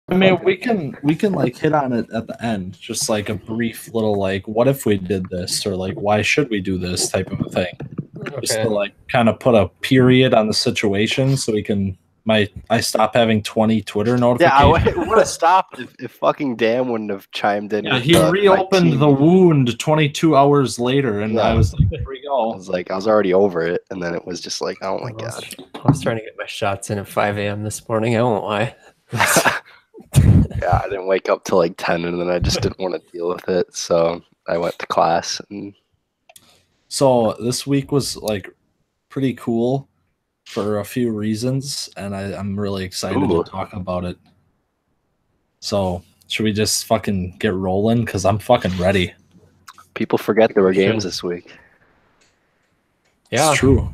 I mean, we can like hit on it at the end, just like a brief little like, what if we did this, or like, why should we do this type of a thing, just to Okay. like kind of put a period on the situation, so we can I stop having 20 Twitter Yeah, notifications. I would have stopped if fucking Dan wouldn't have chimed in. Yeah, with he my reopened team. the wound 22 hours later, and I Yeah. was like, here we go. I was already over it, and then it was just like, oh my I was, god. I was trying to get my shots in at 5 a.m. this morning. I won't lie. Yeah, I didn't wake up till like 10, and then I just didn't want to deal with it, so I went to class. And So this week was like pretty cool for a few reasons, and I'm really excited Ooh. to talk about it. So should we just fucking get rolling? Because I'm fucking ready. people forget there were games this week. Yeah. It's true.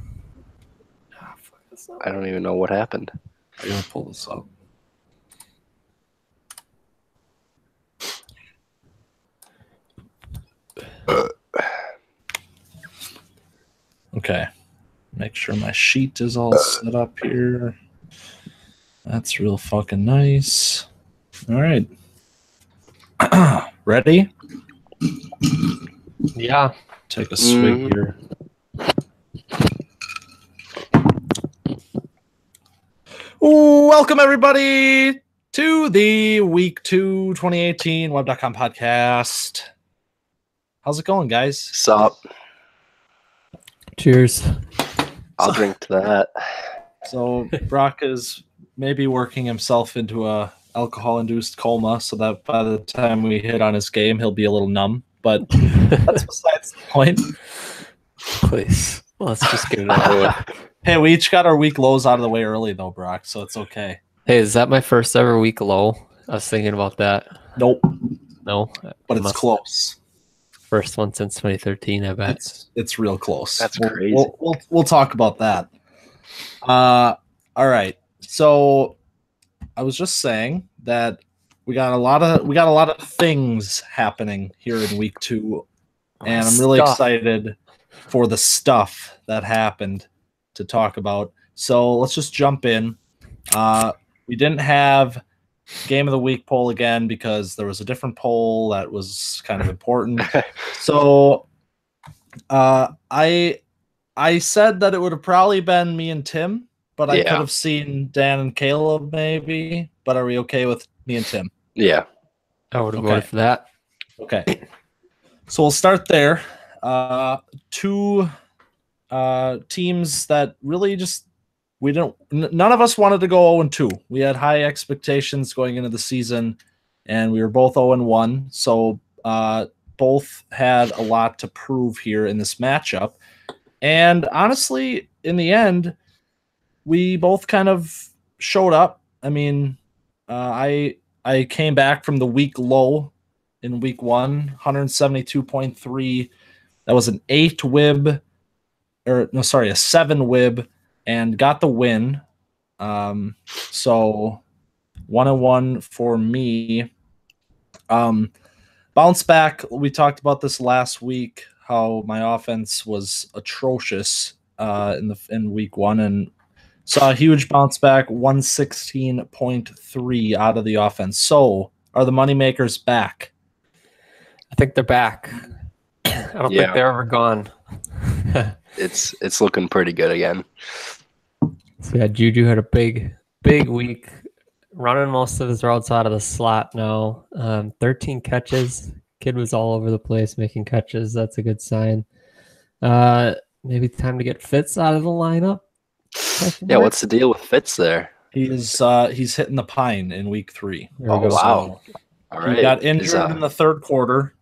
I don't even know what happened. I gotta pull this up. Okay. Make sure my sheet is all set up here. That's real fucking nice. All right. Ready? Yeah. Take a swig here. Welcome, everybody, to the Week 2 2018 Web.com podcast. How's it going, guys? Sup? Cheers. I'll drink to that. So Brock is maybe working himself into a alcohol-induced coma, so that by the time we hit on his game, he'll be a little numb. But that's besides the point. Please. Let's just get it out of the way. Hey, we each got our week lows out of the way early, though, Brock, so it's okay. Hey, is that my first ever week low? I was thinking about that. Nope, No, but it's close. First one since 2013, I bet. It's real close. That's crazy. We'll talk about that. All right. So I was just saying that we got a lot of things happening here in week 2, and I'm really excited for the stuff that happened to talk about. So let's just jump in. We didn't have Game of the Week poll again because there was a different poll that was kind of important. So I said that it would have probably been me and Tim, but I could have seen Dan and Caleb maybe. But are we okay with me and Tim? Yeah. I would have voted for that. Okay. So we'll start there. Two teams that really just none of us wanted to go 0-2. We had high expectations going into the season, and we were both 0-1. So both had a lot to prove here in this matchup. And honestly, in the end, we both kind of showed up. I mean, I came back from the week low in week 1, 172.3. That was an 8 WIB, a 7 WIB, and got the win. So 1-1 for me. Bounce back. We talked about this last week, how my offense was atrocious in week 1, and saw a huge bounce back, 116.3 out of the offense. So are the moneymakers back? I think they're back. I don't think they're ever gone. It's looking pretty good again. So yeah, Juju had a big week, running most of his routes out of the slot now. 13 catches. Kid was all over the place making catches. That's a good sign. Maybe time to get Fitz out of the lineup. Yeah, what's the deal with Fitz there? He's hitting the pine in week 3. Oh, wow. All right. He got injured in the third quarter,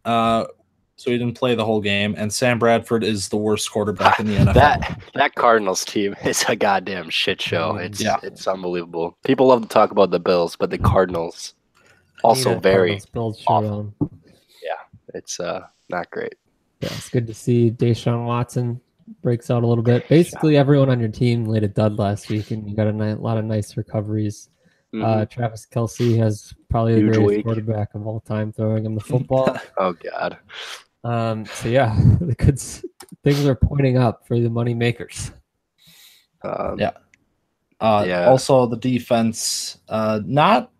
so he didn't play the whole game. And Sam Bradford is the worst quarterback in the NFL. That Cardinals team is a goddamn shit show. It's unbelievable. People love to talk about the Bills, but the Cardinals also very awful. Yeah, it's not great. Yeah, it's good to see Deshaun Watson breaks out a little bit. Basically, everyone on your team laid a dud last week, and you got a lot of nice recoveries. Travis Kelce has probably the greatest quarterback of all time throwing him the football. Oh, God. So, yeah, the good things are pointing up for the money makers. Also, the defense, not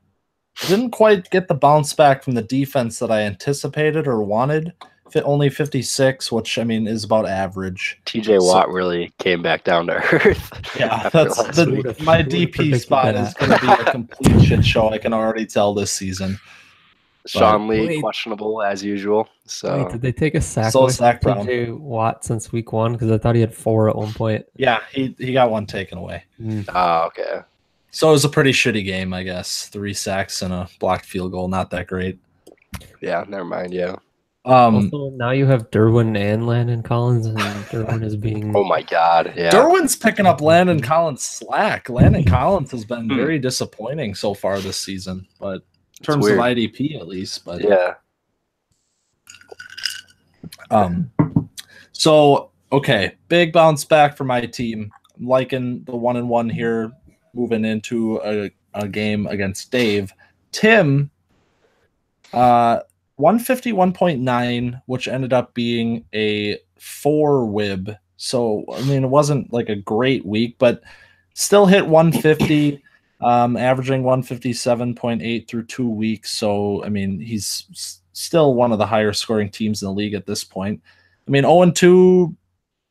didn't quite get the bounce back from the defense that I anticipated or wanted. Only 56, which I mean is about average. TJ Watt really came back down to earth. Yeah, that's my DP spot is going to be a complete shit show. I can already tell this season. Sean Lee questionable as usual. So did they take a sack so away from TJ Watt since week 1? Because I thought he had 4 at one point. Yeah, he got one taken away. Oh, okay. So it was a pretty shitty game, I guess. 3 sacks and a blocked field goal. Not that great. Yeah, never mind. Yeah. Also, now you have Derwin and Landon Collins, and Derwin is being. Oh my God! Yeah, Derwin's picking up Landon Collins' slack. Landon Collins has been very disappointing so far this season, but in terms of IDP at least. But yeah. So okay, big bounce back for my team. I'm liking the 1-1 here, moving into a game against Dave. Tim, 151.9, which ended up being a 4 WIB. So, I mean, it wasn't like a great week, but still hit 150, averaging 157.8 through 2 weeks. So, I mean, he's still one of the higher scoring teams in the league at this point. I mean, 0-2,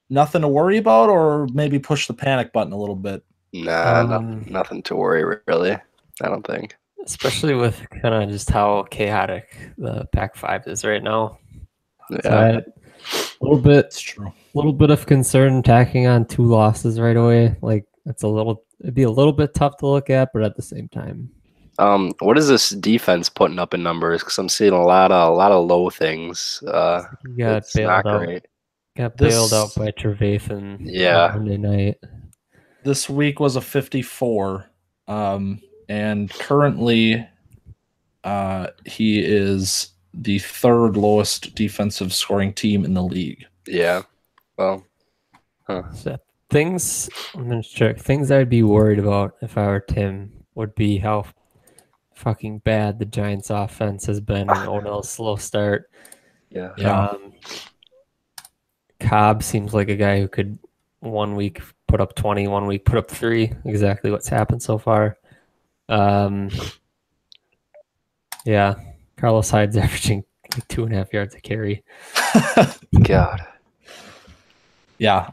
nothing to worry about, or maybe push the panic button a little bit? Nah, nothing to worry, really. I don't think. Especially with kind of just how chaotic the Pac-5 is right now. Yeah, a little bit of concern tacking on 2 losses right away. Like it'd be a little bit tough to look at, but at the same time. What is this defense putting up in numbers? Because I'm seeing a lot of low things. Got bailed out. Got bailed out by Trevathan. Yeah, Monday night. This week was a 54. And currently, he is the 3rd lowest defensive scoring team in the league. Yeah. Well, So things I'd be worried about if I were Tim would be how fucking bad the Giants' offense has been in Odell's slow start. Yeah. Cobb seems like a guy who could 1 week put up 20, 1 week put up 3. Exactly what's happened so far. Yeah, Carlos Hyde's averaging like 2.5 yards a carry. God. Yeah.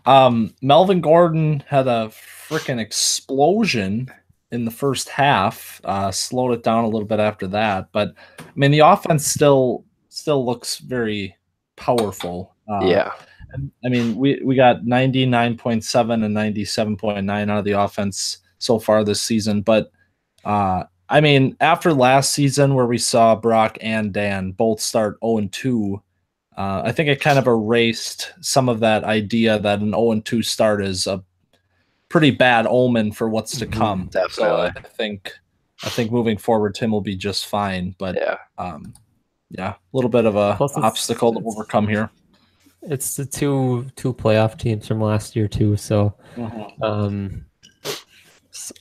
Melvin Gordon had a freaking explosion in the first half. Slowed it down a little bit after that, but I mean the offense still looks very powerful. Yeah. I mean we got 99.7 and 97.9 out of the offense so far this season, but I mean, after last season where we saw Brock and Dan both start 0-2, I think it kind of erased some of that idea that an 0-2 start is a pretty bad omen for what's to come. Definitely. So I think moving forward, Tim will be just fine. But a little bit of a obstacle to overcome here. It's the two playoff teams from last year too. So.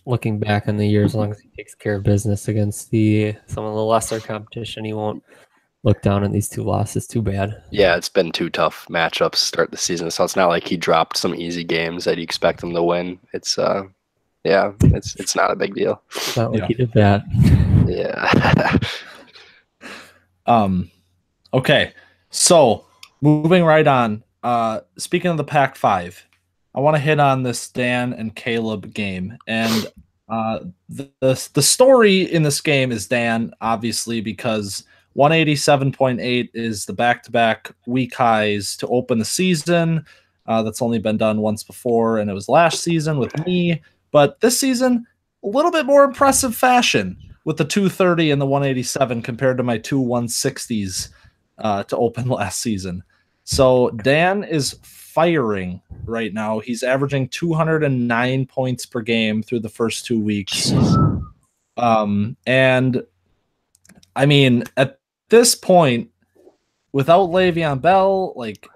Looking back on the year, as long as he takes care of business against some of the lesser competition, he won't look down on these 2 losses too bad. Yeah, it's been 2 tough matchups to start the season, so it's not like he dropped some easy games that you expect him to win. It's it's not a big deal. It's not like he did that. Yeah. Okay, so moving right on. Speaking of the Pac-5. I want to hit on this Dan and Caleb game, and the story in this game is Dan, obviously, because 187.8 is the back-to-back week highs to open the season. That's only been done once before, and it was last season with me. But this season, a little bit more impressive fashion with the 230 and the 187 compared to my 2 160s to open last season. So Dan is firing right now. He's averaging 209 points per game through the first 2 weeks. And I mean, at this point, without Le'Veon Bell, like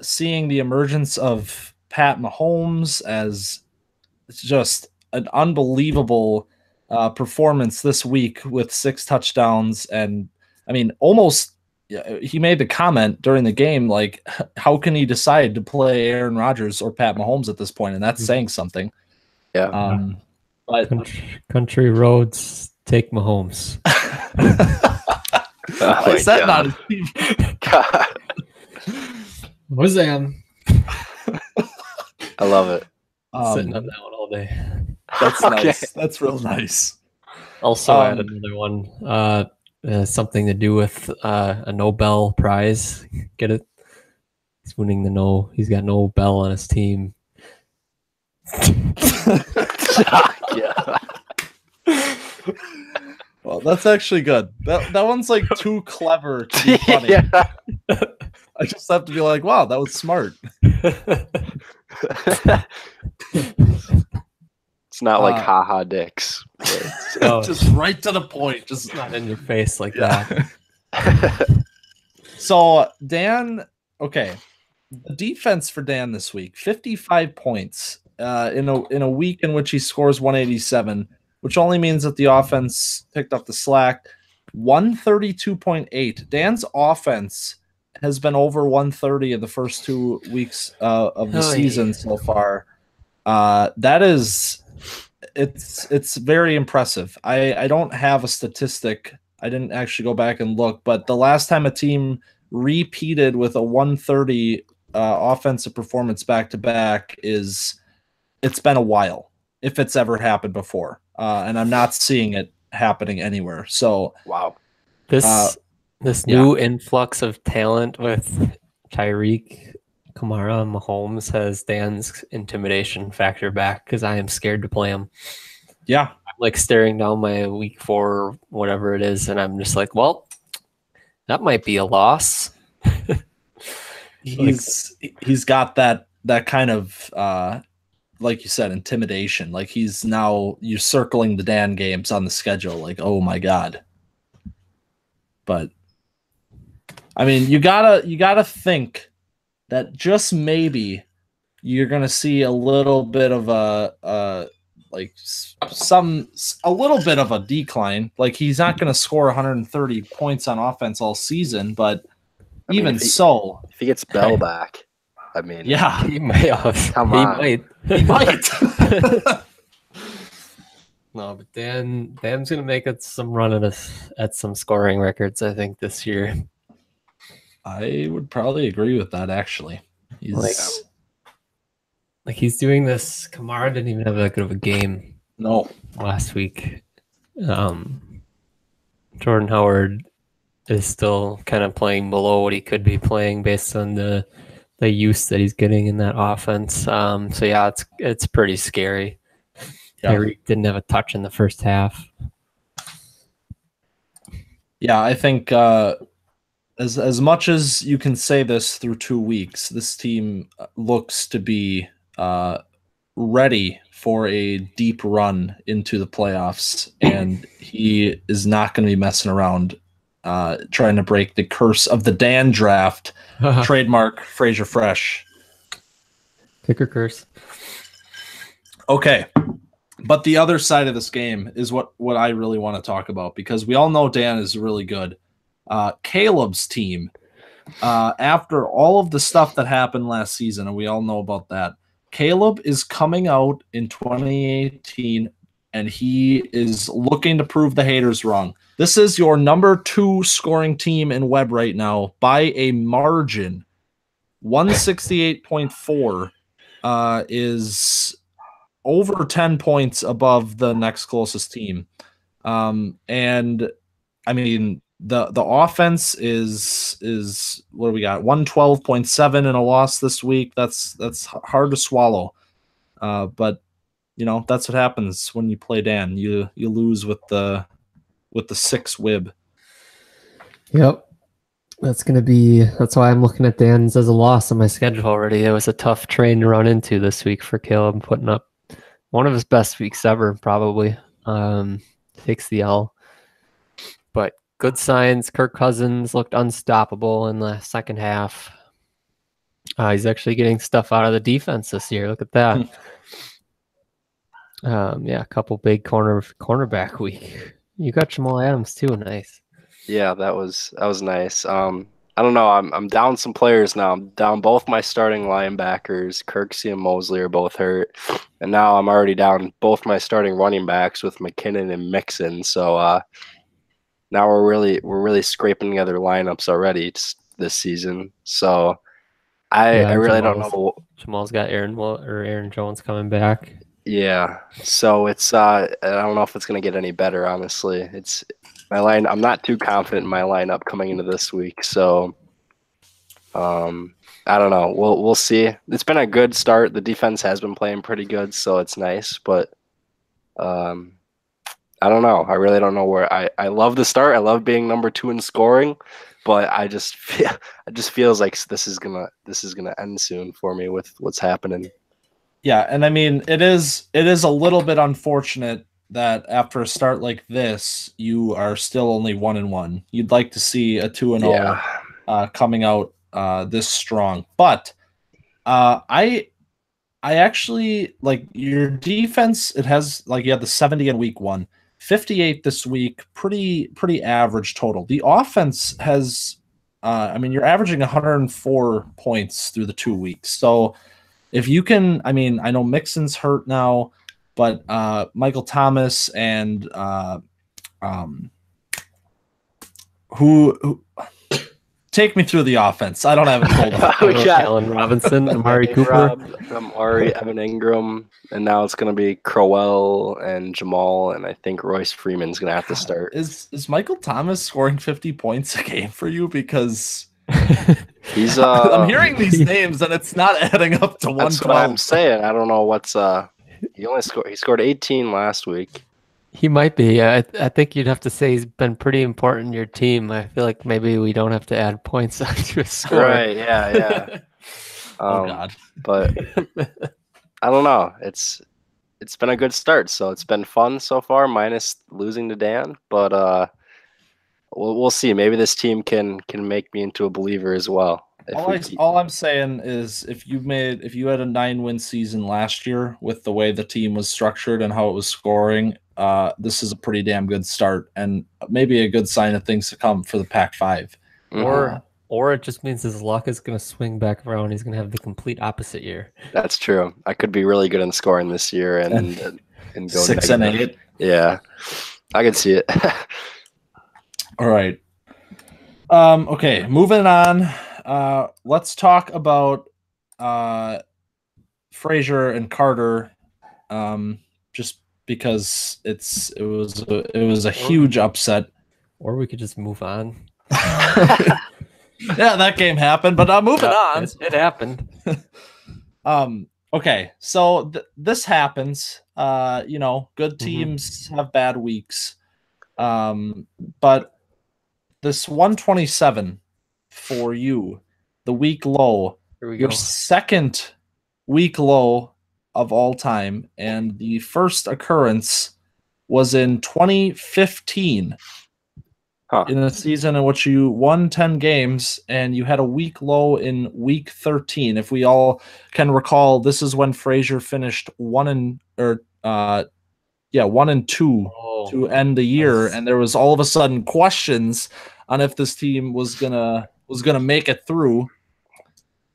seeing the emergence of Pat Mahomes as just an unbelievable performance this week with 6 touchdowns. And I mean, almost he made the comment during the game, like, how can he decide to play Aaron Rodgers or Pat Mahomes at this point? And that's saying something. Yeah. But country roads take Mahomes. Why is that not his team? God. Wazam. I love it. Sitting on that one all day. That's nice. That's real nice. Also, I had another one. Something to do with a Nobel Prize. Get it? He's winning the no. He's got Nobel on his team. Yeah. Well, that's actually good. That one's like too clever to be funny. Yeah. I just have to be like, wow, that was smart. It's not like haha dicks. Just right to the point. Just not in your face like that. So Dan, okay. The defense for Dan this week, 55 points in a week in which he scores 187, which only means that the offense picked up the slack. 132.8. Dan's offense has been over 130 in the first 2 weeks of the season so far. That is, it's very impressive. I don't have a statistic. I didn't actually go back and look, but the last time a team repeated with a 130 offensive performance back to back it's been a while, if it's ever happened before, and I'm not seeing it happening anywhere. So wow, this new influx of talent with Tyreek, Kamara, and Mahomes has Dan's intimidation factor back because I am scared to play him. Yeah, I'm like staring down my week 4, whatever it is, and I'm just like, well, that might be a loss. He's got that kind of like you said, intimidation. Like you're circling the Dan games on the schedule. Like, oh my God. But I mean, you gotta think that just maybe you're gonna see a little bit of a little bit of a decline. Like he's not gonna score 130 points on offense all season, but if he gets Bell back, I mean, yeah, he might. He might. No, but Dan's gonna make it some run at some scoring records, I think, this year. I would probably agree with that. Actually, he's doing this. Kamara didn't even have that good of a game. No, last week. Jordan Howard is still kind of playing below what he could be playing based on the use that he's getting in that offense. So yeah, it's pretty scary. Tyreek didn't have a touch in the first half. Yeah, I think as much as you can say this through 2 weeks, this team looks to be ready for a deep run into the playoffs, and he is not going to be messing around trying to break the curse of the Dan draft. Trademark Fraser Fresh. Kicker curse. Okay. But the other side of this game is what I really want to talk about, because we all know Dan is really good. Caleb's team, after all of the stuff that happened last season, and we all know about that, Caleb is coming out in 2018, and he is looking to prove the haters wrong. This is your number 2 scoring team in Webb right now by a margin. 168.4 is over 10 points above the next closest team. And I mean, the offense is what do we got? 112.7 in a loss this week. That's hard to swallow. But you know, that's what happens when you play Dan. You lose with the 6 WIB. Yep. That's why I'm looking at Dan's as a loss on my schedule already. It was a tough train to run into this week for Caleb, putting up one of his best weeks ever, probably. Takes the L. But good signs. Kirk Cousins looked unstoppable in the second half. He's actually getting stuff out of the defense this year. Look at that. A couple big cornerback week. You got Jamal Adams too. Nice. Yeah, that was nice. I don't know. I'm down some players now. I'm down both my starting linebackers. Kirksey and Mosley are both hurt, and now I'm already down both my starting running backs with McKinnon and Mixon. So now we're really scraping together lineups already this season. So I really don't know. Jamal's got Aaron Jones coming back. Yeah, so it's I don't know if it's gonna get any better. Honestly, it's my line. I'm not too confident in my lineup coming into this week. So I don't know. We'll see. It's been a good start. The defense has been playing pretty good, so it's nice. But I don't know. I really don't know where I love the start. I love being number 2 in scoring, but it just feels like this is gonna end soon for me with what's happening. Yeah, and I mean it is a little bit unfortunate that after a start like this, you are still only 1-1. You'd like to see a 2-0 coming out this strong, but I actually like your defense. It has you had the 70 in week 1, 58 this week, pretty average total. The offense has, I mean, you're averaging 104 points through the 2 weeks. So if you can, I mean, I know Mixon's hurt now, but Michael Thomas and who take me through the offense. I don't have it pulled up. We got Allen Robinson, Amari Cooper, Evan Ingram, and now it's going to be Crowell and Jamal, and I think Royce Freeman's going to have to start. Is Michael Thomas scoring 50 points a game for you? Because he's I'm hearing these names and it's not adding up to 112. That's what I'm saying. I don't know what's he scored 18 last week. He might be. I think you'd have to say he's been pretty important in your team. I feel like maybe we don't have to add points to his score. Right, yeah. Oh God. But I don't know. It's been a good start, so it's been fun so far, minus losing to Dan. But we'll see. Maybe this team can make me into a believer as well. All I'm saying is if you had a 9-win season last year with the way the team was structured and how it was scoring, this is a pretty damn good start and maybe a good sign of things to come for the Pac-5. Or it just means his luck is going to swing back around. He's going to have the complete opposite year. That's true. I could be really good in scoring this year and go 6 and 8. Yeah, I can see it. All right. Okay, moving on. Let's talk about Frazier and Carter. Just because it was a huge upset. Or we could just move on. Yeah, that game happened, but moving on. It happened. Okay, so this happens. Good teams have bad weeks. But this 127 for you, the week low, your second week low of all time, and the first occurrence was in 2015 in a season in which you won 10 games and you had a week low in week 13. If we all can recall, this is when Frazier finished 1-2 to end the year, and there was all of a sudden questions on if this team was gonna make it through.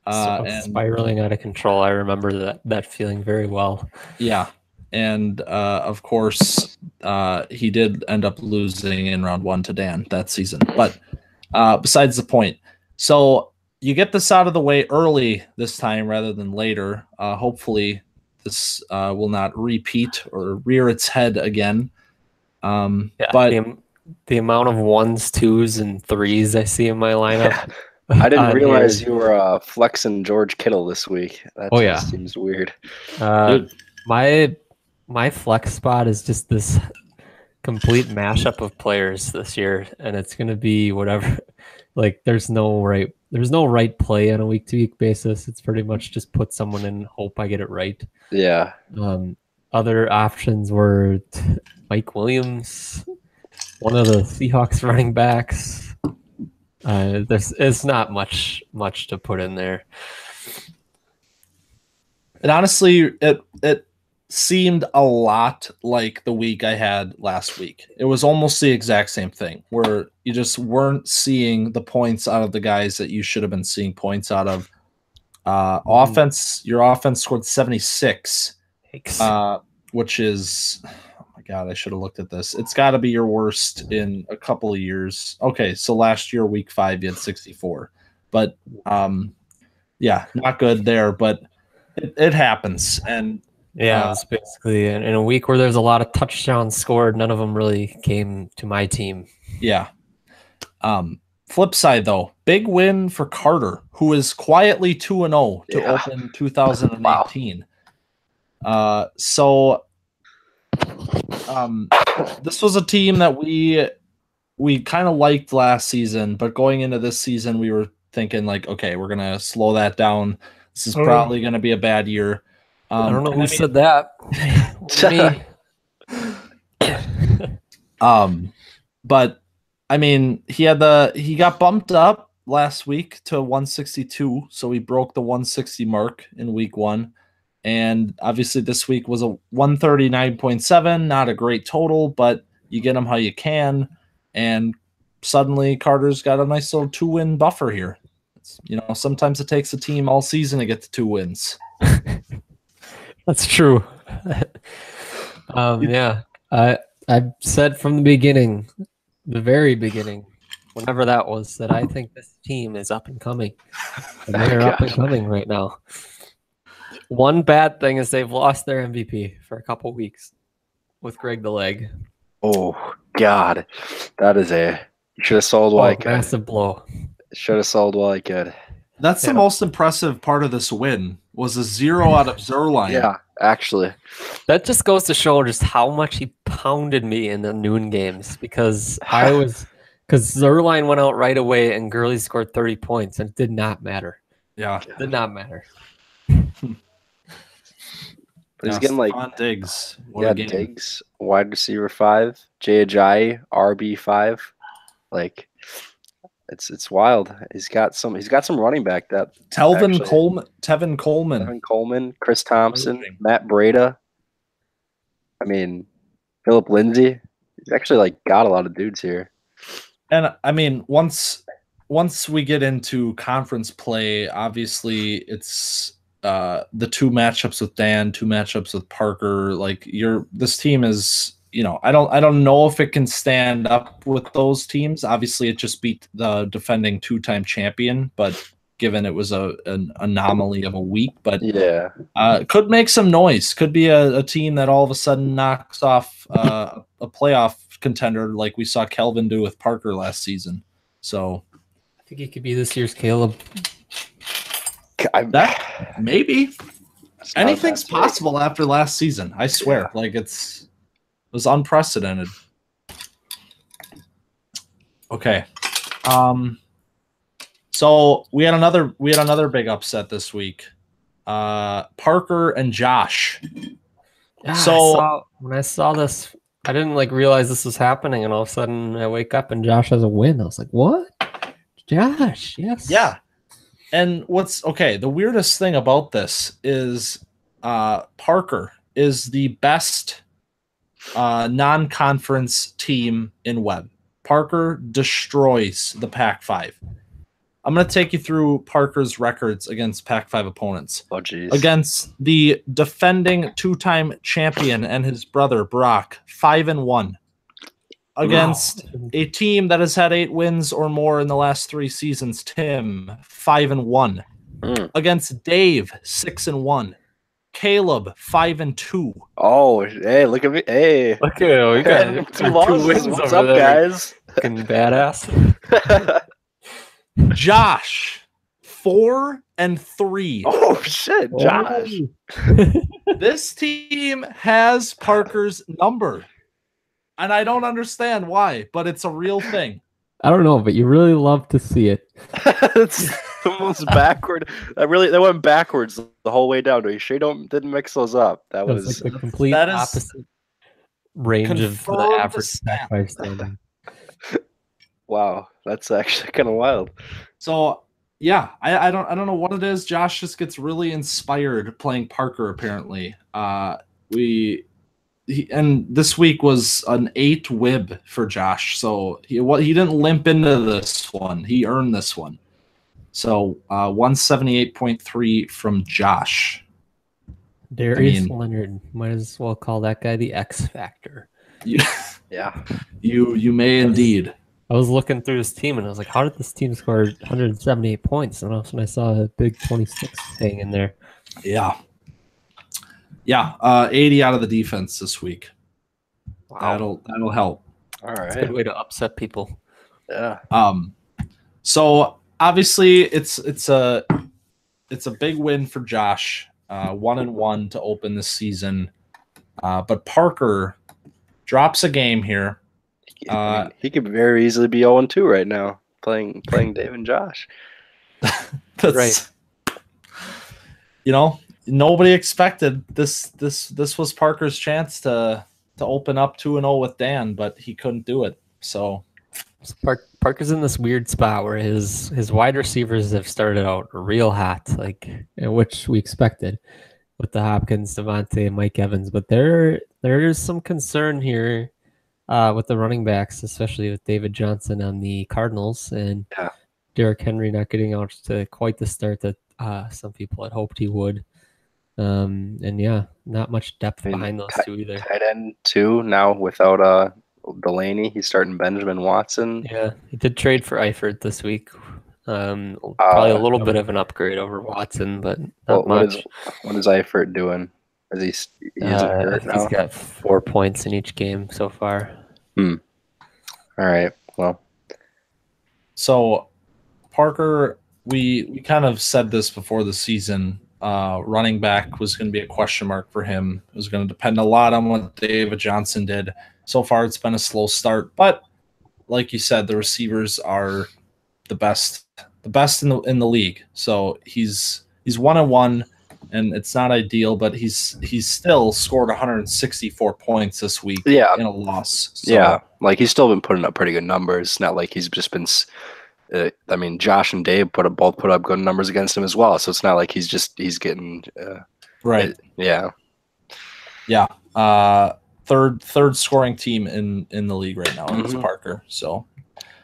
And spiraling out of control. I remember that feeling very well. Yeah, and of course, he did end up losing in round 1 to Dan that season. But besides the point, so you get this out of the way early this time rather than later. Hopefully, this will not repeat or rear its head again. But the amount of 1s, 2s, and 3s I see in my lineup. I didn't realize you were flexing George Kittle this week. That seems weird. My flex spot is just this complete mashup of players this year, and it's going to be whatever. Like there's no right play on a week-to-week basis. It's pretty much just put someone in, hope I get it right. Yeah. Other options were Mike Williams, one of the Seahawks running backs. There's not much to put in there. And honestly, it seemed a lot like the week I had last week. It was almost the exact same thing, where you just weren't seeing the points out of the guys that you should have been seeing points out of. Offense, your offense scored 76, which is, oh my God, I should have looked at this. It's got to be your worst in a couple of years. Okay, so last year, week 5, you had 64. But, yeah, not good there, but it happens. And yeah, it's basically in a week where there's a lot of touchdowns scored. None of them really came to my team. Yeah. Flip side, though, big win for Carter, who is quietly 2-0 to open 2018. Wow. This was a team that we kind of liked last season, but going into this season, we were thinking like, okay, we're going to slow that down. This is probably going to be a bad year. I don't know who said that. But I mean, he got bumped up last week to 162, so he broke the 160 mark in week 1. And obviously this week was a 139.7, not a great total, but you get them how you can. And suddenly Carter's got a nice little 2-win buffer here. Sometimes it takes a team all season to get to 2 wins. That's true. Yeah, I've said from the beginning, the very beginning, whenever that was, that I think this team is up and coming. And they're up and coming right now. One bad thing is they've lost their MVP for a couple weeks with Greg the Leg. Oh, God. That is you should have sold while I could. Massive blow. Should have sold while I could. That's the most impressive part of this win, was a 0 out of Zerline. Yeah, actually. That just goes to show just how much he pounded me in the noon games, because Zerline went out right away and Gurley scored 30 points, and it did not matter. Yeah. It did not matter. But he's getting like Diggs. Diggs, wide receiver 5, Jay Ajayi, RB 5. Like, it's wild. He's got some running back depth. Tevin Coleman, Chris Thompson, Matt Breida. I mean, Philip Lindsay. He's actually like got a lot of dudes here. And I mean, once we get into conference play, obviously it's the 2 matchups with Dan, 2 matchups with Parker. Like this team is, I don't know if it can stand up with those teams. Obviously, it just beat the defending 2-time champion, but given it was an anomaly of a week, but yeah, could make some noise. Could be a team that all of a sudden knocks off a playoff contender like we saw Kelvin do with Parker last season. So I think he could be this year's Caleb. That maybe anything's possible after last season. I swear, it was unprecedented. Okay, so we had another big upset this week. Parker and Josh. Yeah, when I saw this, I didn't realize this was happening, and all of a sudden I wake up and Josh has a win. I was like, "What? Josh? Yes." Yeah. And the weirdest thing about this is Parker is the best non-conference team in Web. Parker destroys the Pac-5. I'm going to take you through Parker's records against Pac-5 opponents. Oh, geez. Against the defending 2-time champion and his brother, Brock, 5-1. Against a team that has had 8 wins or more in the last 3 seasons, Tim, 5-1. Against Dave, 6-1. Caleb, 5-2. Oh, hey, look at me. Hey. Look at we got 2 wins. What's up, guys? Fucking badass. Josh, 4-3. Oh, shit, Josh. This team has Parker's number. And I don't understand why, but it's a real thing. I don't know, but you really love to see it. It's almost backward. That went backwards the whole way down. Are you sure didn't mix those up? That was the complete opposite range of the average Pac-5 standing. Wow, that's actually kind of wild. So yeah, I don't know what it is. Josh just gets really inspired playing Parker. Apparently, and this week was an 8 WIB for Josh, so he didn't limp into this one. He earned this one. So 178.3 from Josh. Darius Leonard, might as well call that guy the X Factor. Yeah. You may indeed. I was looking through this team and I was like, how did this team score 178 points? And all of a sudden I saw a big 26 hang in there. Yeah. Yeah. 80 out of the defense this week. Wow. That'll help. All right. It's a good way to upset people. Yeah. So obviously it's a big win for Josh. 1-1 to open this season. But Parker drops a game here. He could very easily be 0-2 right now, playing Dave and Josh. That's right. Nobody expected this. This was Parker's chance to open up 2-0 with Dan, but he couldn't do it. So Parker's in this weird spot where his wide receivers have started out real hot, which we expected with the Hopkins, Devontae, and Mike Evans. But there is some concern here with the running backs, especially with David Johnson on the Cardinals and Derrick Henry not getting out to quite the start that some people had hoped he would. And yeah, not much depth behind those two either. Tight end too now without Delaney. He's starting Benjamin Watson. Yeah, he did trade for Eifert this week. Probably a little bit of an upgrade over Watson, but not much. What is Eifert doing? Is he hurt now? He's got 4 points in each game so far. All right. Well, so Parker, we kind of said this before the season. Running back was going to be a question mark for him. It was going to depend a lot on what David Johnson did. So far, it's been a slow start, but like you said, the receivers are the best in the league. So he's 1-1, and it's not ideal, but he's still scored 164 points this week. Yeah, in a loss. So, yeah, he's still been putting up pretty good numbers. Not like he's just been. I mean, Josh and Dave both put up good numbers against him as well. So it's not like he's getting right. Yeah. Third scoring team in the league right now is Parker. So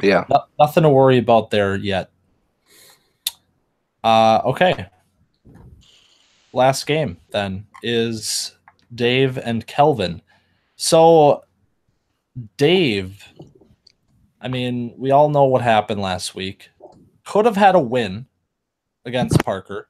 yeah, nothing to worry about there yet. Okay. Last game then is Dave and Kelvin. So Dave, I mean, we all know what happened last week. Could have had a win against Parker.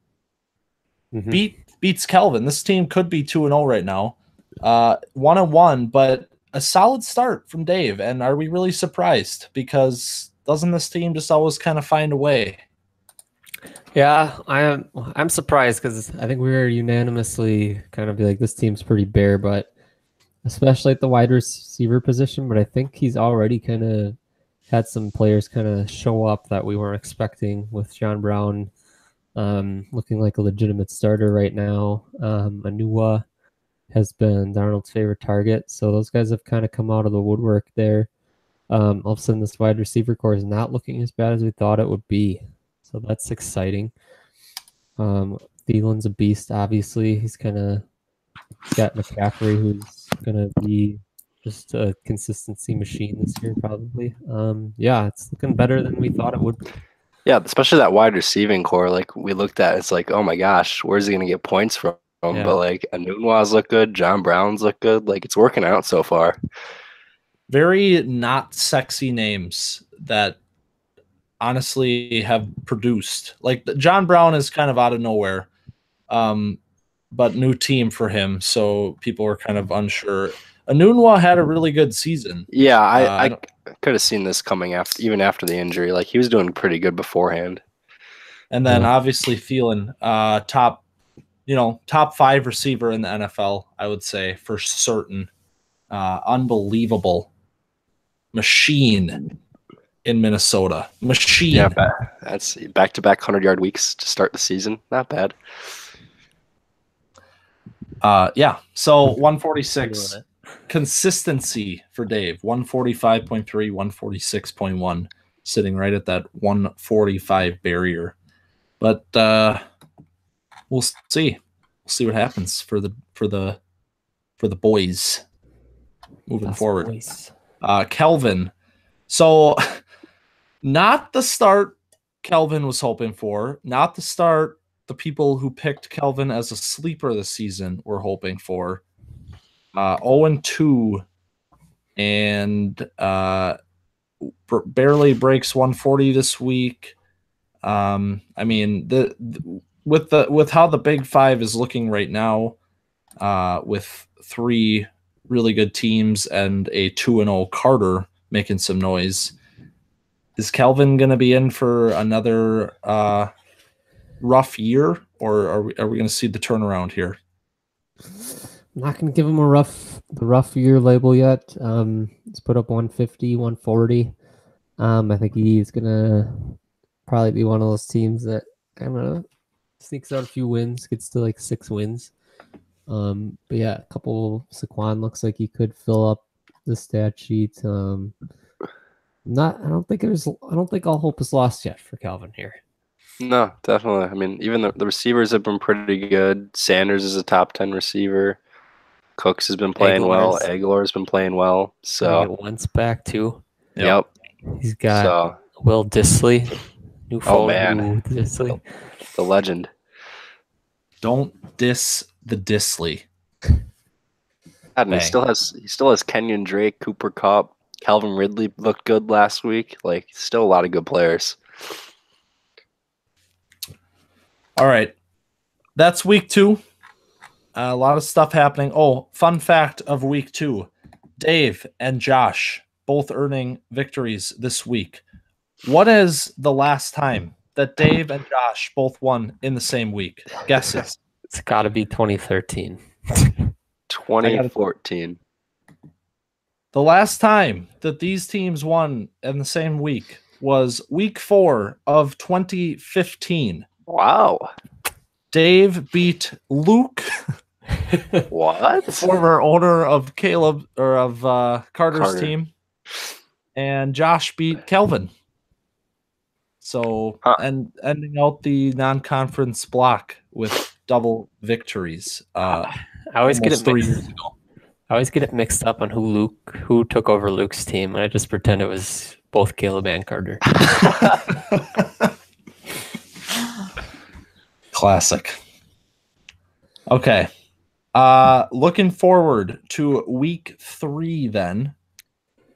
Beats Kelvin. This team could be 2-0 right now. 1-1, but a solid start from Dave. And are we really surprised? Because doesn't this team just always kind of find a way? Yeah, I'm surprised because I think we were unanimously kind of like, this team's pretty bare, but especially at the wide receiver position. But I think he's already kind of had some players kind of show up that we weren't expecting, with John Brown looking like a legitimate starter right now. Anua has been Darnold's favorite target. So those guys have kind of come out of the woodwork there. All of a sudden, this wide receiver core is not looking as bad as we thought it would be. So that's exciting. Thielen's a beast, obviously. He's got McCaffrey, who's going to be just a consistency machine this year, probably. Yeah, it's looking better than we thought it would be. Yeah, especially that wide receiving core. Like we looked at, it's like, oh my gosh, where's he going to get points from? Yeah. But like Anunwa's look good, John Brown's look good. Like it's working out so far. Very not sexy names that honestly have produced. Like John Brown is kind of out of nowhere, but new team for him, so people were kind of unsure. Anunwa had a really good season. Yeah, I could have seen this coming even after the injury. Like he was doing pretty good beforehand. And then obviously Thielen, top 5 receiver in the NFL, I would say for certain. Unbelievable machine in Minnesota. Machine. Yeah, that's back-to-back 100-yard weeks to start the season. Not bad. Yeah. So 146 consistency for Dave. 145.3, 146.1, sitting right at that 145 barrier. But we'll see. We'll see what happens for the boys moving forward. Boys. Kelvin. So not the start Kelvin was hoping for, not the start the people who picked Kelvin as a sleeper this season were hoping for. 0-2 and barely breaks 140 this week. I mean, with how the Big Five is looking right now, with 3 really good teams and a 2-0 Carter making some noise, is Calvin going to be in for another rough year, or are we going to see the turnaround here? I'm not going to give him the rough year label yet. He's put up 150, 140. I think he's going to probably be one of those teams that kind of sneaks out a few wins, gets to like 6 wins. But yeah, a couple. Saquon looks like he could fill up the stat sheet. I don't think all hope is lost yet for Calvin here. No, definitely. I mean, even the receivers have been pretty good. Sanders is a top 10 receiver. Cooks has been playing well. Aguilar's been playing well. So Wentz back too. Yep. He's got Will Dissly. Dissly. The legend. Don't diss the Dissly. And he still has Kenyon Drake, Cooper Kupp, Calvin Ridley looked good last week. Like, still a lot of good players. All right. That's week 2. A lot of stuff happening. Oh, fun fact of week 2. Dave and Josh both earning victories this week. What is the last time that Dave and Josh both won in the same week? Guesses. It's got to be 2013. 2014. The last time that these teams won in the same week was week 4 of 2015. Wow. Dave beat Luke. What? Former owner of Carter's team. And Josh beat Kelvin. So, and ending out the non-conference block with double victories. I always get it 3 years ago. I always get it mixed up on who took over Luke's team. I just pretend it was both Caleb and Carter. Classic. Okay. Looking forward to week 3 then.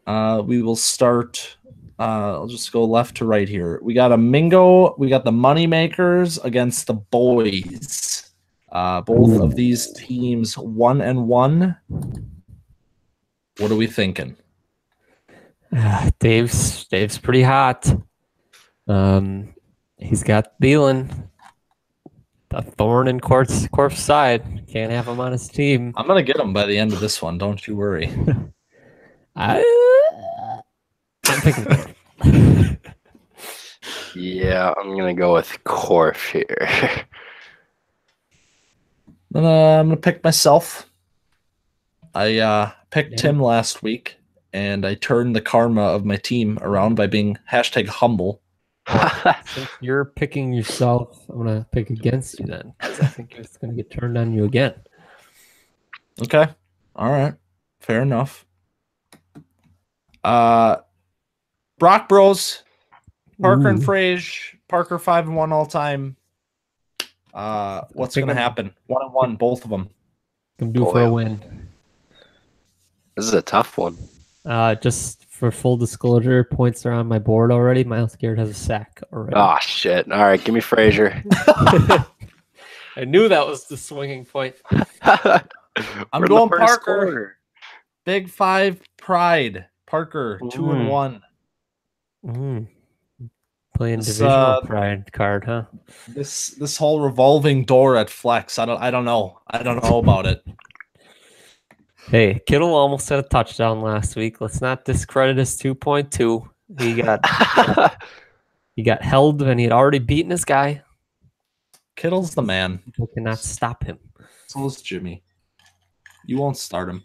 We will start. I'll just go left to right here. We got a Mingo. We got the Moneymakers against the Boys. Both of these teams 1-1. What are we thinking? Dave's pretty hot. He's got Thielen, a thorn in Corp's side. Can't have him on his team. I'm gonna get him by the end of this one. Don't you worry. I'm thinking. Yeah, I'm gonna go with Corp here. I'm gonna pick myself. I picked Tim last week, and I turned the karma of my team around by being #humble. Since you're picking yourself, I'm gonna pick against you then, because I think it's gonna get turned on you again. Okay. All right. Fair enough. Brock Bros, Parker and Frage. Parker 5-1 all time. What's gonna happen? 1-1, both of them. Gonna do for a win. This is a tough one. Just for full disclosure, points are on my board already. Miles Garrett has a sack already. Oh shit! All right, give me Frazier. I knew that was the swinging point. I'm going Parker. Quarter. Big 5 pride. Parker 2-1. Playing divisional pride card, huh? This whole revolving door at flex. I don't know about it. Hey, Kittle almost had a touchdown last week. Let's not discredit his 2.2. He got held when he had already beaten his guy. Kittle's the man. People cannot stop him. So is Jimmy. You won't start him.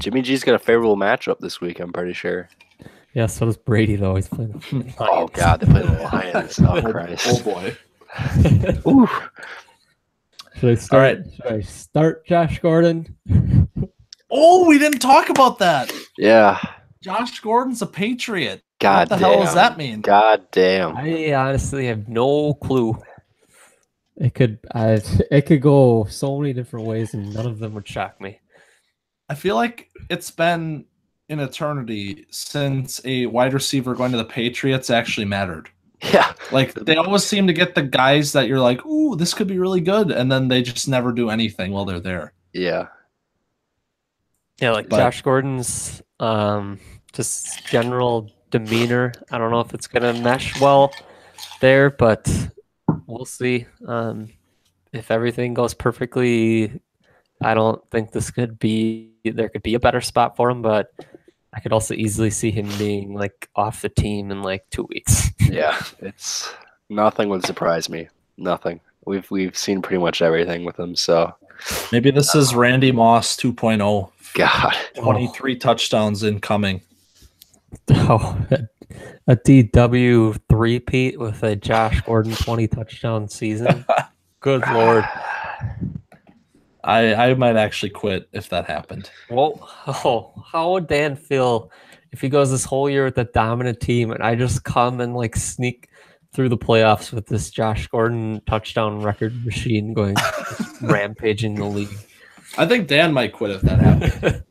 Jimmy G's got a favorable matchup this week, I'm pretty sure. Yeah, so does Brady, though. He's playing the Lions. Oh, God, they play the Lions. Oh, Christ. Oh, boy. Ooh. Should I start Josh Gordon? Oh, we didn't talk about that. Yeah. Josh Gordon's a Patriot. God what the hell does that mean? God damn. I honestly have no clue. It could go so many different ways, and none of them would shock me. I feel like it's been an eternity since a wide receiver going to the Patriots actually mattered. Yeah. Like, they always seem to get the guys that you're like, ooh, this could be really good, and then they just never do anything while they're there. Yeah. Yeah, like Josh Gordon's just general demeanor. I don't know if it's going to mesh well there, but we'll see. If everything goes perfectly, I don't think there could be a better spot for him, but I could also easily see him being like off the team in like 2 weeks. Yeah, it's nothing would surprise me. Nothing. We've seen pretty much everything with him, so maybe this is Randy Moss 2.0. God, 23 touchdowns incoming. Oh, a DW three-peat with a Josh Gordon 20 touchdown season. Good Lord. I might actually quit if that happened. Well, how would Dan feel if he goes this whole year with a dominant team and I just come and like sneak through the playoffs with this Josh Gordon touchdown record machine going rampaging the league? I think Dan might quit if that happened.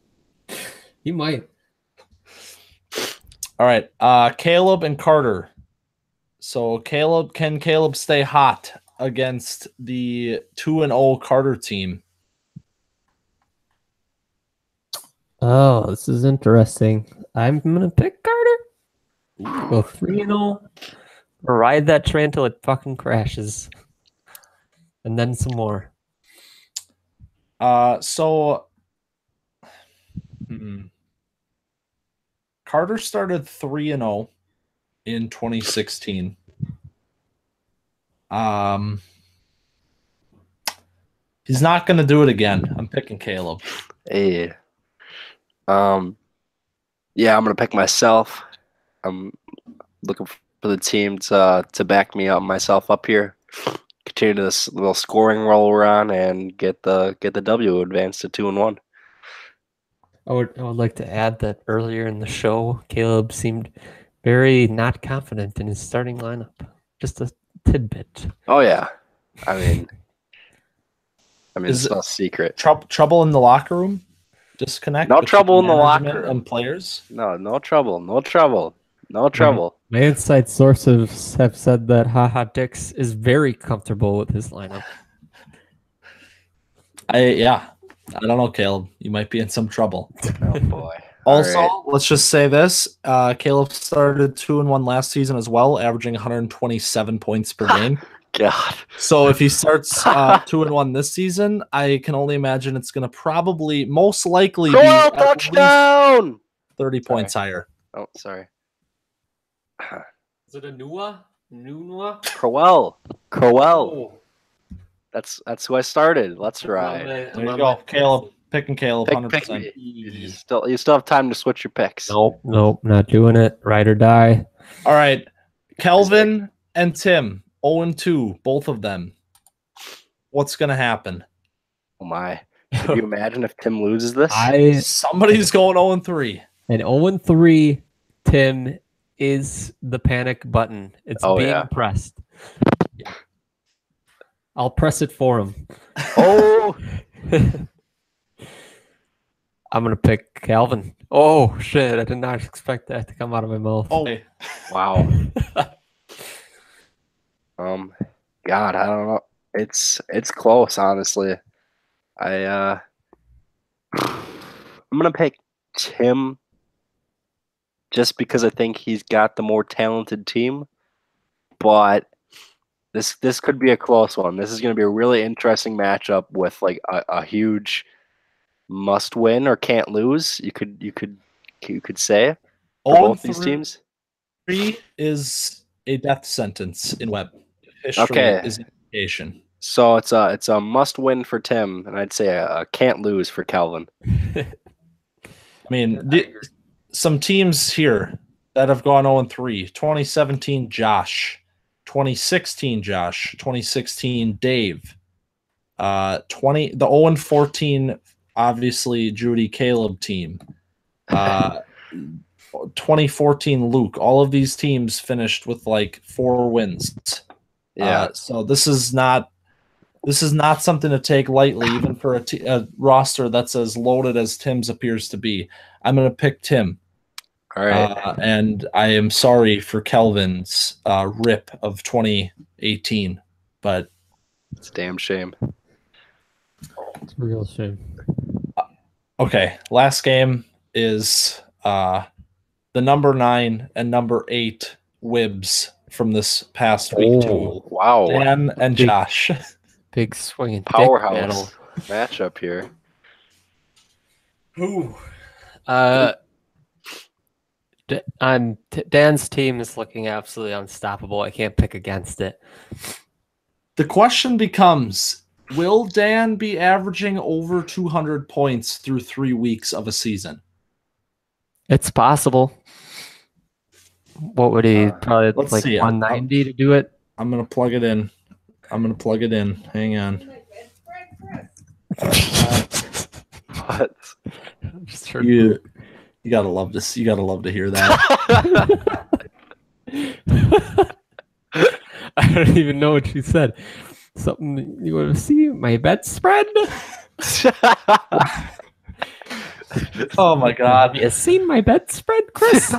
He might. All right, Caleb and Carter. So can Caleb stay hot against the 2-0 Carter team? Oh, this is interesting. I'm gonna pick Carter. Go 3-0. Ride that train till it fucking crashes, and then some more. Carter started 3-0 in 2016. He's not going to do it again. I'm picking Caleb. Hey. Yeah, I'm gonna pick myself. I'm looking for the team to back me up myself up here. Continue this little scoring roll we're on and get the W, advance to 2-1. I would like to add that earlier in the show, Caleb seemed very not confident in his starting lineup. Just a tidbit. Oh yeah, I mean, it's no secret. Trouble in the locker room? Disconnect? No trouble in the locker room. And players? No trouble. My inside sources have said that Haha Dix is very comfortable with his lineup. I don't know, Caleb. You might be in some trouble. Oh boy. Also, let's just say this. Caleb started 2-1 last season as well, averaging 127 points per game. God. So if he starts 2-1 this season, I can only imagine it's going to most likely be touchdown 30 points higher. Oh, sorry. Is it a Nua? Crowell. Oh. That's who I started. Let's ride. There you go, Caleb. Picking Caleb, 100%. Pick me. You still have time to switch your picks. Nope, not doing it. Ride or die. All right, Kelvin and Tim, 0-2, both of them. What's gonna happen? Oh my! Could you imagine if Tim loses this? Somebody's going 0-3. And 0-3, Tim is the panic button. It's being pressed. Yeah. I'll press it for him. Oh. I'm going to pick Calvin. Oh, shit. I did not expect that to come out of my mouth. Oh, wow. God, I don't know. It's close, honestly. I'm going to pick Tim just because I think he's got the more talented team. But this could be a close one. This is going to be a really interesting matchup with like a huge must win or can't lose. You could say for both these teams. 3 is a death sentence in web. History is indication. So it's a must win for Tim, and I'd say a can't lose for Calvin. I mean, some teams here that have gone 0-3. 2017, Josh. 2016, Josh. 2016, Dave. The 0-14, obviously Judy Caleb team. 2014, Luke. All of these teams finished with like 4 wins. Yeah. So this is not This is not something to take lightly, even for a roster that's as loaded as Tim's appears to be. I'm going to pick Tim. All right. And I am sorry for Kelvin's rip of 2018, but it's a damn shame. It's a real shame. Okay, last game is the number 9 and number 8 Wibs from this past week too. Wow. Dan and Josh. Big swinging powerhouse matchup here. Ooh. Dan's team is looking absolutely unstoppable. I can't pick against it. The question becomes, will Dan be averaging over 200 points through 3 weeks of a season? It's possible. What would he probably like 190 to do it? I'm going to plug it in. Hang on. What? You gotta love this. You gotta love to hear that. I don't even know what you said. Something you want to see? My bet spread? Oh my God. Have you seen my bet spread, Chris?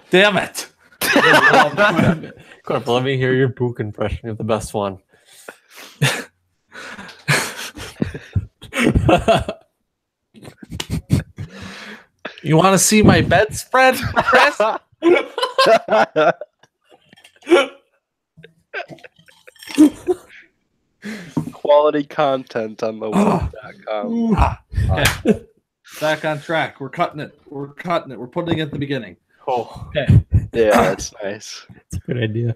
Damn it. Let me hear your Book impression of the best one. You want to see my bedspread, Chris? Quality content on the web.com. Back on track. We're cutting it. We're putting it at the beginning. Oh, okay. Yeah, that's nice. That's a good idea.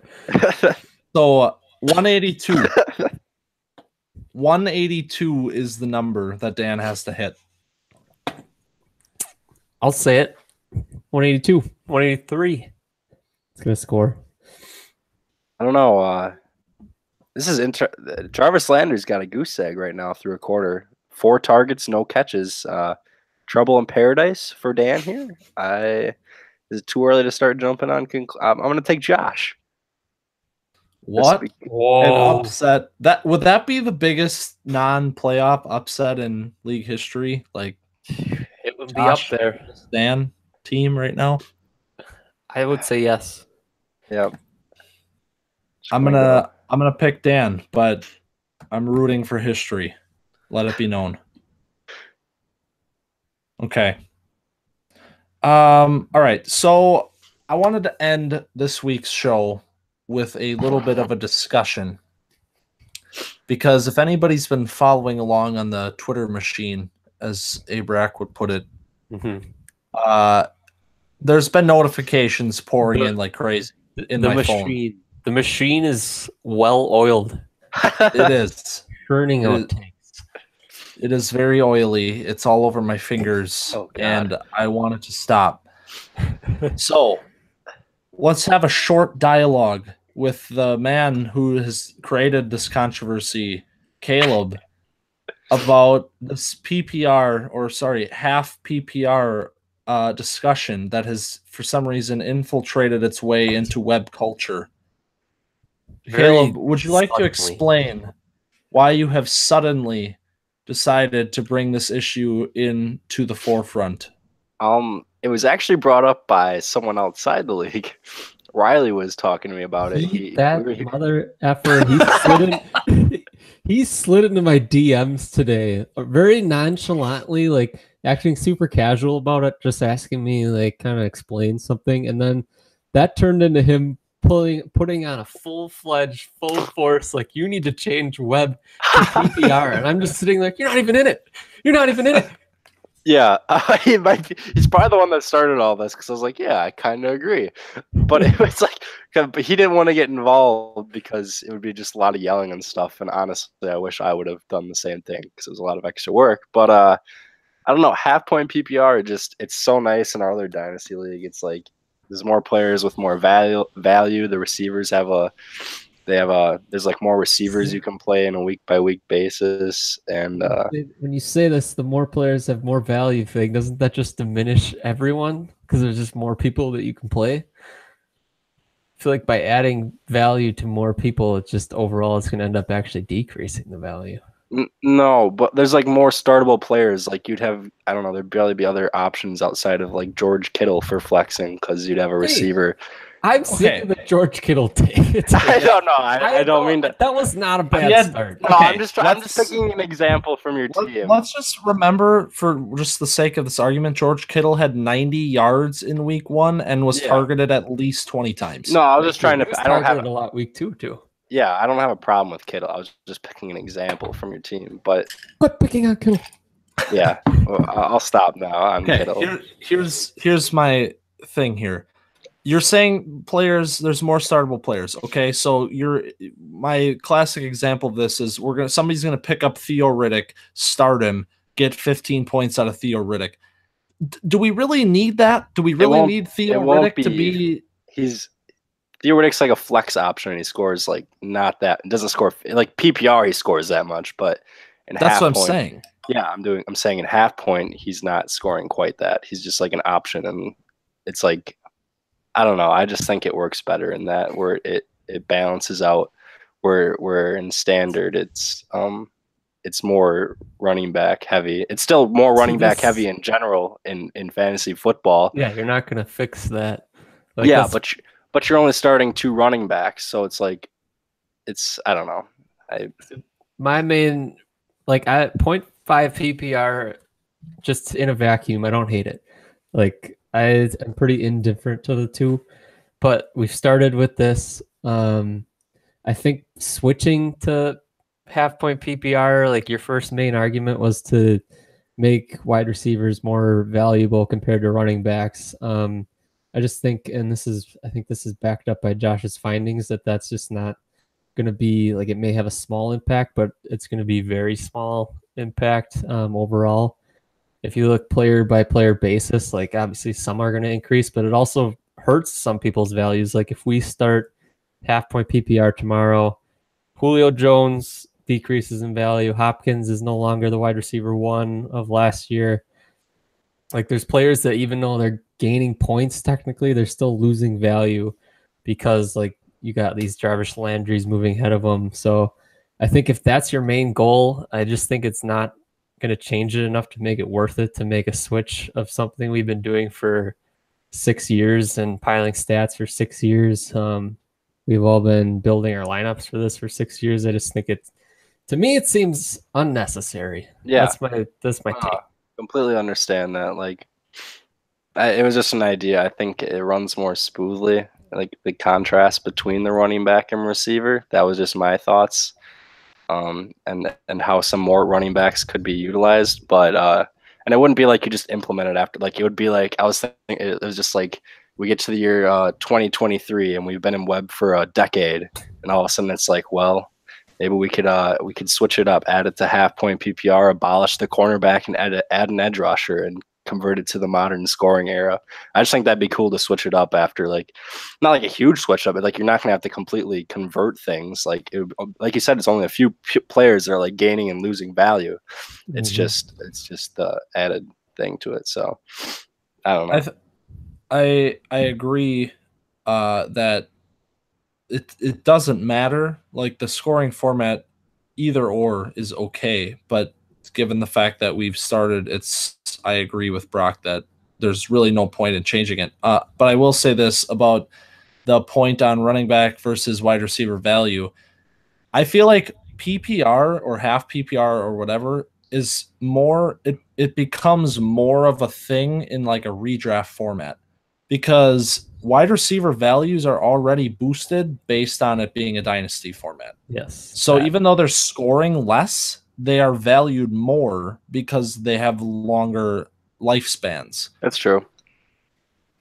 So 182. 182 is the number that Dan has to hit. I'll say it. 182. 183. It's going to score. I don't know. This is Jarvis Landry's got a goose egg right now through a quarter. 4 targets, no catches. Trouble in paradise for Dan here. Is it too early to start jumping on? I'm going to take Josh. What? An upset? Would that be the biggest non-playoff upset in league history? Like, it would be up there. Dan team right now. I would say yes. Yep. I'm gonna pick Dan, but I'm rooting for history. Let it be known. Okay. All right. So I wanted to end this week's show with a little bit of a discussion, because if anybody's been following along on the Twitter machine, as Abrac would put it, there's been notifications pouring in like crazy in my phone. The machine is well oiled. It is churning out tanks. It is very oily. It's all over my fingers, and I want it to stop. So let's have a short dialogue with the man who has created this controversy, Caleb, about this half PPR discussion that has, for some reason, infiltrated its way into web culture. Caleb, would you like to explain why you have suddenly decided to bring this issue into the forefront? It was actually brought up by someone outside the league. Riley was talking to me about it. Mother effer, he slid into my DMs today, very nonchalantly, like acting super casual about it, just asking me like kind of explain something, and then that turned into him putting on a full-fledged, full force, like, you need to change web to PPR, and I'm just sitting like, you're not even in it. Yeah, he's probably the one that started all this, because I was like, yeah, I kind of agree. But it was like, but he didn't want to get involved because it would be just a lot of yelling and stuff. And honestly, I wish I would have done the same thing because it was a lot of extra work. But I don't know, half-point PPR, it's so nice in our other Dynasty League. It's like there's more players with more value. The receivers there's like more receivers you can play on a week-by-week basis. And when you say this, the more players have more value thing, doesn't that just diminish everyone because there's just more people that you can play? feel like by adding value to more people, it's just overall it's going to end up actually decreasing the value. No, but there's like more startable players. Like you'd have, I don't know, there'd barely be other options outside of like George Kittle for flexing because you'd have a receiver. I'm sick of the George Kittle take. I don't know. I don't mean to. That was not a bad start. No, I'm just picking an example from your team. Let's just remember, for just the sake of this argument, George Kittle had 90 yards in week 1 and was targeted at least 20 times. No, I was just trying to. I don't have a lot week 2 too. Yeah, I don't have a problem with Kittle. I was just picking an example from your team, but quit picking on Kittle. Yeah, well, I'll stop now. I'm Kittle. Here's my thing here. You're saying players, there's more startable players. Okay, so my classic example of this is somebody's gonna pick up Theo Riddick, start him, get 15 points out of Theo Riddick. Do we really need that? Do we really need Theo Riddick to be? Theo Riddick's like a flex option, and he scores like not that. It doesn't score like PPR. He scores that much, but that's what I'm saying. Yeah, I'm saying in half point, he's not scoring quite that. He's just like an option, and it's like, I don't know. I just think it works better in that where it balances out. Where in standard it's more running back heavy. It's still more running back heavy in general in fantasy football. Yeah, you're not gonna fix that. Like, yeah, but you're only starting 2 running backs, so it's like I don't know. My main at 0.5 PPR, just in a vacuum, I don't hate it. Like I'm pretty indifferent to the two, but we've started with this. I think switching to half point PPR, like your first main argument was to make wide receivers more valuable compared to running backs. I just think, and I think this is backed up by Josh's findings, that's just not going to be like, it may have a small impact, but it's going to be very small impact overall. If you look player by player basis, like obviously some are going to increase, but it also hurts some people's values. Like if we start half point PPR tomorrow, Julio Jones decreases in value. Hopkins is no longer the wide receiver 1 of last year. Like there's players that even though they're gaining points, technically they're still losing value because like you got these Jarvis Landrys moving ahead of them. So I think if that's your main goal, I just think it's not going to change it enough to make it worth it to make a switch of something we've been doing for 6 years and piling stats for 6 years. We've all been building our lineups for this for 6 years. I just think to me, it seems unnecessary. Yeah. That's my take. Completely understand that. Like, it was just an idea. I think it runs more smoothly, like the contrast between the running back and receiver. That was just my thoughts, and how some more running backs could be utilized. But and it wouldn't be like you just implement it after. Like it would be like I was thinking. It was just like we get to the year 2023 and we've been in web for a decade, and all of a sudden it's like, well, maybe we could switch it up, add it to half point PPR, abolish the cornerback, and add an edge rusher and convert it to the modern scoring era. I just think that'd be cool to switch it up after, like, not like a huge switch up, but like you're not gonna have to completely convert things. Like like you said, it's only a few players that are like gaining and losing value. It's just the added thing to it. So I don't know. I agree that it doesn't matter. Like the scoring format, either or is okay, but given the fact that we've started, I agree with Brock that there's really no point in changing it. But I will say this about the point on running back versus wide receiver value. I feel like PPR or half PPR or whatever is more, it becomes more of a thing in like a redraft format, because wide receiver values are already boosted based on it being a dynasty format. Yes. So even though they're scoring less, they are valued more because they have longer lifespans. That's true.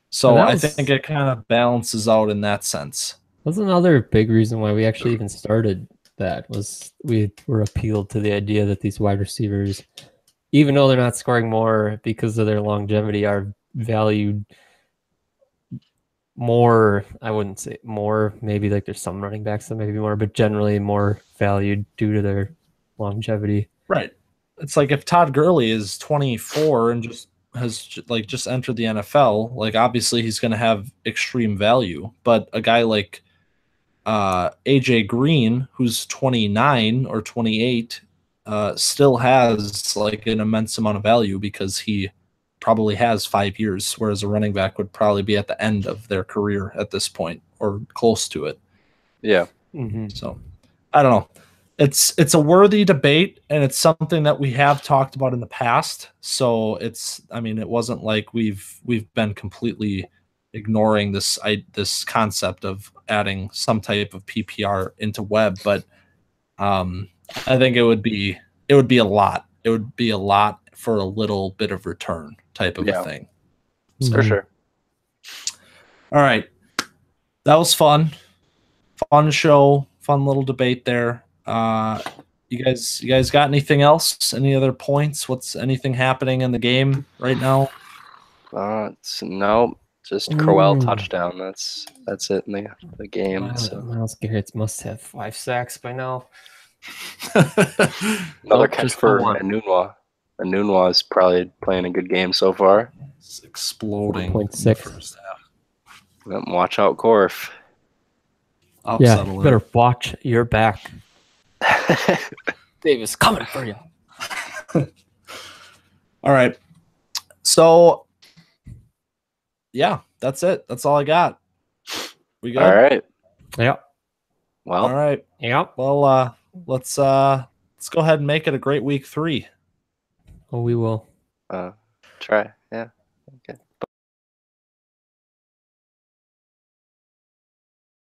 So I think it kind of balances out in that sense. That's another big reason why we actually even started that, was we were appealed to the idea that these wide receivers, even though they're not scoring more because of their longevity, are valued more. I wouldn't say more, maybe like there's some running backs that maybe more, but generally more valued due to their longevity. Right. It's like if Todd Gurley is 24 and just has like just entered the NFL, like obviously he's going to have extreme value, but a guy like AJ Green, who's 29 or 28, still has like an immense amount of value because he probably has 5 years, whereas a running back would probably be at the end of their career at this point or close to it. Yeah. Mm-hmm. So I don't know. It's a worthy debate, and it's something that we have talked about in the past. So it wasn't like we've been completely ignoring this concept of adding some type of PPR into Webb, but I think it would be a lot. It would be a lot for a little bit of return type of a thing. So, for sure. All right. That was fun. Fun show, fun little debate there. You guys got anything else? Any other points? What's anything happening in the game right now? No, just Crowell touchdown. That's it in the game. Myles Garrett must have 5 sacks by now. Another catch for Enunwa. Enunwa is probably playing a good game so far. It's exploding. 1.6 first half. Watch out, Corf. You better watch your back. Davis coming for you. All right. So, yeah, that's it. That's all I got. We good? All right. Yep. Well. All right. Yep. Well, let's go ahead and make it a great week 3. Oh, we will. Try. Yeah.